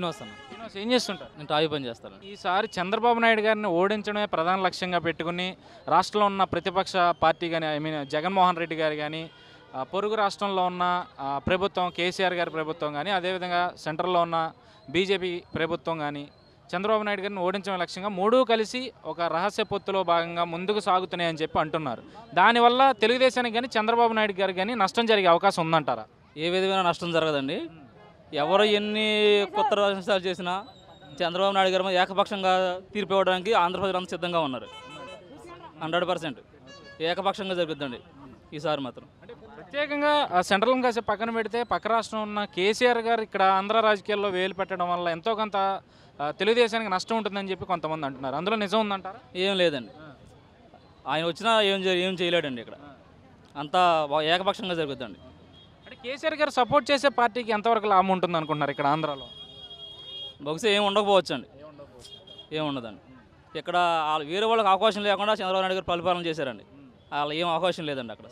శ్రీనివాస్ అన్న. శ్రీనివాస్ ఏం చేస్తుంటారు? నేను టాయి పని చేస్తాను. ఈసారి చంద్రబాబు నాయుడు గారిని ఓడించడమే ప్రధాన లక్ష్యంగా పెట్టుకుని రాష్ట్రంలో ఉన్న ప్రతిపక్ష పార్టీ కానీ జగన్మోహన్ రెడ్డి గారు కానీ పొరుగు రాష్ట్రంలో ఉన్న ప్రభుత్వం కేసీఆర్ గారి ప్రభుత్వం కానీ అదేవిధంగా సెంట్రల్లో ఉన్న బీజేపీ ప్రభుత్వం కానీ చంద్రబాబు నాయుడు గారిని ఓడించడం లక్ష్యంగా మూడూ కలిసి ఒక రహస్య పొత్తులో భాగంగా ముందుకు సాగుతున్నాయని చెప్పి అంటున్నారు. దానివల్ల తెలుగుదేశానికి కానీ చంద్రబాబు నాయుడు గారికి కానీ నష్టం జరిగే అవకాశం ఉందంటారా? ఏ విధమైన నష్టం జరగదండి. ఎవరు ఎన్ని కొత్త రాజకీయాలు చేసినా చంద్రబాబు నాయుడు గారు ఏకపక్షంగా తీర్పు ఇవ్వడానికి ఆంధ్రప్రదేశ్ అంతా సిద్ధంగా ఉన్నారు. 100% ఏకపక్షంగా జరుగుతుందండి ఈసారి మాత్రం. ప్రత్యేకంగా సెంట్రల్ కాసేపు పక్కన పెడితే పక్క రాష్ట్రం ఉన్న కేసీఆర్ గారు ఇక్కడ ఆంధ్ర రాజకీయాల్లో వేలు పెట్టడం వల్ల ఎంతో కొంత తెలుగుదేశానికి నష్టం ఉంటుందని చెప్పి కొంతమంది అంటున్నారు. అందులో నిజం ఉందంటారా? ఏం లేదండి. ఆయన వచ్చినా ఏం చేయలేడండి. ఇక్కడ అంతా ఏకపక్షంగా జరుగుతుందండి. అంటే కేసీఆర్ గారు సపోర్ట్ చేసే పార్టీకి ఎంతవరకు లాభం ఉంటుంది అనుకుంటున్నారు ఇక్కడ ఆంధ్రాలో? బహుశా ఏం ఉండకపోవచ్చు అండి. ఏం ఉండదండి. ఇక్కడ వేరే వాళ్ళకి అవకాశం లేకుండా చంద్రబాబు నాయుడు గారు పరిపాలన చేశారండి. వాళ్ళు ఏం అవకాశం లేదండి అక్కడ.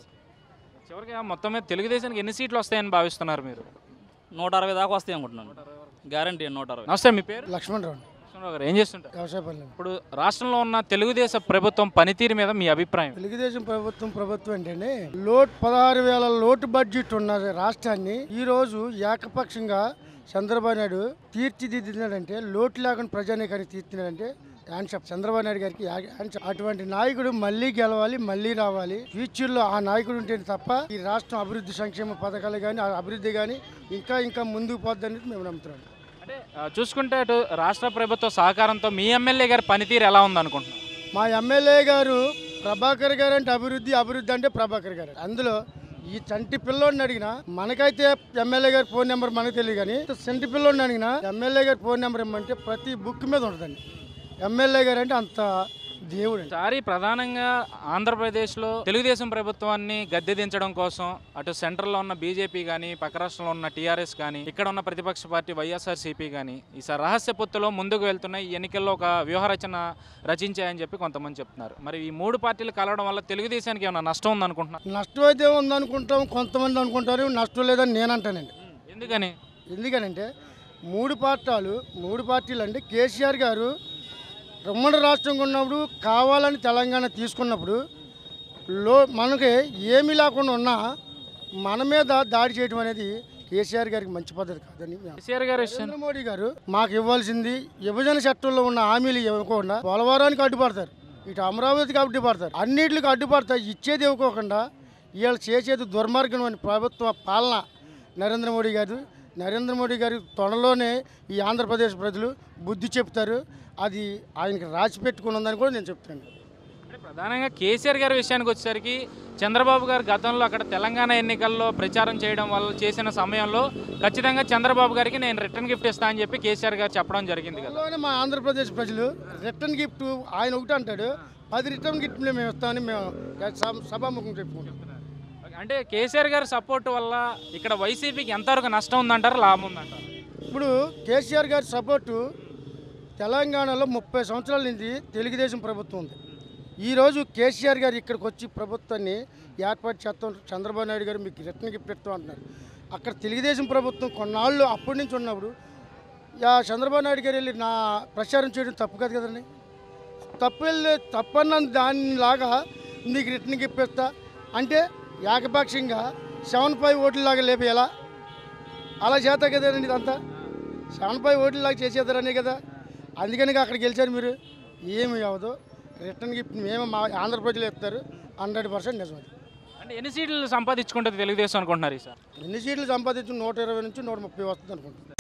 చివరికి మొత్తం మీద తెలుగుదేశానికి ఎన్ని సీట్లు వస్తాయని భావిస్తున్నారు మీరు? 160 దాకా వస్తాయి అనుకుంటున్నాను. గ్యారంటీ 160. నమస్తే, మీ పేరు? లక్ష్మణరావు. లక్ష్మణరావు గారు ఏం చేస్తుంటారు? వ్యవసాయ పనులు. ఇప్పుడు రాష్ట్రంలో ఉన్న తెలుగుదేశం ప్రభుత్వం పనితీరు మీద మీ అభిప్రాయం? తెలుగుదేశం ప్రభుత్వం ఏంటంటే 16,000 లోటు బడ్జెట్ ఉన్న రాష్ట్రాన్ని ఈ రోజు ఏకపక్షంగా చంద్రబాబు నాయుడు తీర్చిదిద్దినాడంటే, లోటు లేకుండా ప్రజానీకాన్ని తీర్చినాడంటే హ్యాండ్షాప్ చంద్రబాబు నాయుడు గారికి హ్యాండ్షాప్. అటువంటి నాయకుడు మళ్ళీ గెలవాలి, మళ్ళీ రావాలి. ఫ్యూచర్లో ఆ నాయకుడు ఉంటేనే తప్ప ఈ రాష్ట్రం అభివృద్ధి సంక్షేమ పథకాలు కానీ అభివృద్ధి కానీ ఇంకా ముందుకు పోద్దని మేము నమ్ముతున్నాం. అంటే చూసుకుంటే అటు రాష్ట్ర ప్రభుత్వ సహకారంతో మీ ఎమ్మెల్యే గారి పనితీరు ఎలా ఉంది అనుకుంటున్నాం? మా ఎమ్మెల్యే గారు ప్రభాకర్ గారు అంటే అభివృద్ధి అంటే ప్రభాకర్ గారు. అందులో ఈ చంటి పిల్లోడిని అడిగినా, మనకైతే ఎమ్మెల్యే గారి ఫోన్ నెంబర్ మనకు తెలియదు, కానీ చంటి పిల్లోడిని అడిగినా ఎమ్మెల్యే గారి ఫోన్ నెంబర్ ఇమ్మంటే ప్రతి బుక్ మీద ఉంటుందండి. ఎమ్మెల్యే గారు అంటే అంత దేవుడు. సారి ప్రధానంగా ఆంధ్రప్రదేశ్లో తెలుగుదేశం ప్రభుత్వాన్ని గద్దె దించడం కోసం అటు సెంట్రల్లో ఉన్న బీజేపీ కానీ పక్క రాష్ట్రంలో ఉన్న టీఆర్ఎస్ కానీ ఇక్కడ ఉన్న ప్రతిపక్ష పార్టీ వైఎస్ఆర్సీపీ కానీ ఈసారి రహస్య పొత్తులో ముందుకు వెళ్తున్నాయి. ఈ ఎన్నికల్లో ఒక వ్యూహరచన రచించాయని చెప్పి కొంతమంది చెప్తున్నారు. మరి ఈ మూడు పార్టీలు కలవడం వల్ల తెలుగుదేశానికి ఏమైనా నష్టం ఉందనుకుంటున్నారు? నష్టం అయితే ఉందనుకుంటాం, కొంతమంది అనుకుంటారు. నష్టం లేదని నేను అంటానండి. ఎందుకనంటే మూడు పార్టీలు అంటే కేసీఆర్ గారు ఉమ్మడి రాష్ట్రంగా ఉన్నప్పుడు కావాలని తెలంగాణ తీసుకున్నప్పుడు మనకి ఏమీ లేకుండా ఉన్నా మన మీద దాడి చేయడం అనేది కేసీఆర్ గారికి మంచి పద్ధతి కాదని. నరేంద్ర మోడీ గారు మాకు ఇవ్వాల్సింది విభజన చట్టంలో ఉన్న హామీలు ఇవ్వకుండా పోలవరానికి అడ్డుపడతారు, ఇటు అమరావతికి అడ్డుపడతారు, అన్నింటికి అడ్డుపడతారు. ఇచ్చేది ఇవ్వకోకుండా వీళ్ళు చేసేది దుర్మార్గం అని ప్రభుత్వ పాలన నరేంద్ర మోడీ గారి తొడలోనే ఈ ఆంధ్రప్రదేశ్ ప్రజలు బుద్ధి చెప్తారు. అది ఆయనకి రాసి పెట్టుకుని ఉందని కూడా నేను చెప్తాను. ప్రధానంగా కేసీఆర్ గారి విషయానికి వచ్చేసరికి చంద్రబాబు గారు గతంలో అక్కడ తెలంగాణ ఎన్నికల్లో ప్రచారం చేయడం వల్ల చేసిన సమయంలో ఖచ్చితంగా చంద్రబాబు గారికి నేను రిటర్న్ గిఫ్ట్ ఇస్తాను అని చెప్పి కేసీఆర్ గారు చెప్పడం జరిగింది కదా. మా ఆంధ్రప్రదేశ్ ప్రజలు రిటర్న్ గిఫ్ట్ ఆయన ఒకటి అంటాడు, 10 రిటర్న్ గిఫ్ట్లు మేము ఇస్తామని మేము సభాముఖం చెప్పుకుంటాం. అంటే కేసీఆర్ గారి సపోర్ట్ వల్ల ఇక్కడ వైసీపీకి ఎంతవరకు నష్టం ఉందంటారు, లాభం ఉందంటారు? ఇప్పుడు కేసీఆర్ గారి సపోర్టు తెలంగాణలో 30 సంవత్సరాల నుంచి తెలుగుదేశం ప్రభుత్వం ఉంది. ఈరోజు కేసీఆర్ గారు ఇక్కడికి వచ్చి ప్రభుత్వాన్ని ఏర్పాటు చేస్తాం, చంద్రబాబు నాయుడు గారు మీకు రిటర్న్ గిఫ్ట్ ఇస్తాం అంటున్నారు. అక్కడ తెలుగుదేశం ప్రభుత్వం కొన్నాళ్ళు అప్పటి నుంచి ఉన్నప్పుడు చంద్రబాబు నాయుడు గారు వెళ్ళి నా ప్రచారం చేయడం తప్పు కాదు కదండి. తప్పన్న దానిలాగా మీకు రిటర్న్ గిఫ్ట్ ఇస్తా అంటే ఏకపక్షంగా 7-5 ఓట్లలాగా లేపేయాలా? అలా చేస్తా కదండి. ఇదంతా 7-5 ఓట్లలాగా చేసేద్దారనే కదా. అందుకని అక్కడికి గెలిచారు మీరు. ఏమి అవ్వదు. రిటర్న్ గిఫ్ట్ మేము మా ఆంధ్రప్రదేశ్లో ఇస్తారు. 100% నిజం. అంటే ఎన్ని సీట్లు సంపాదించుకుంటుంది తెలుగుదేశం అనుకుంటున్నారు? సార్ ఎన్ని సీట్లు సంపాదించి 120 నుంచి 130 వస్తుంది అనుకుంటున్నారు.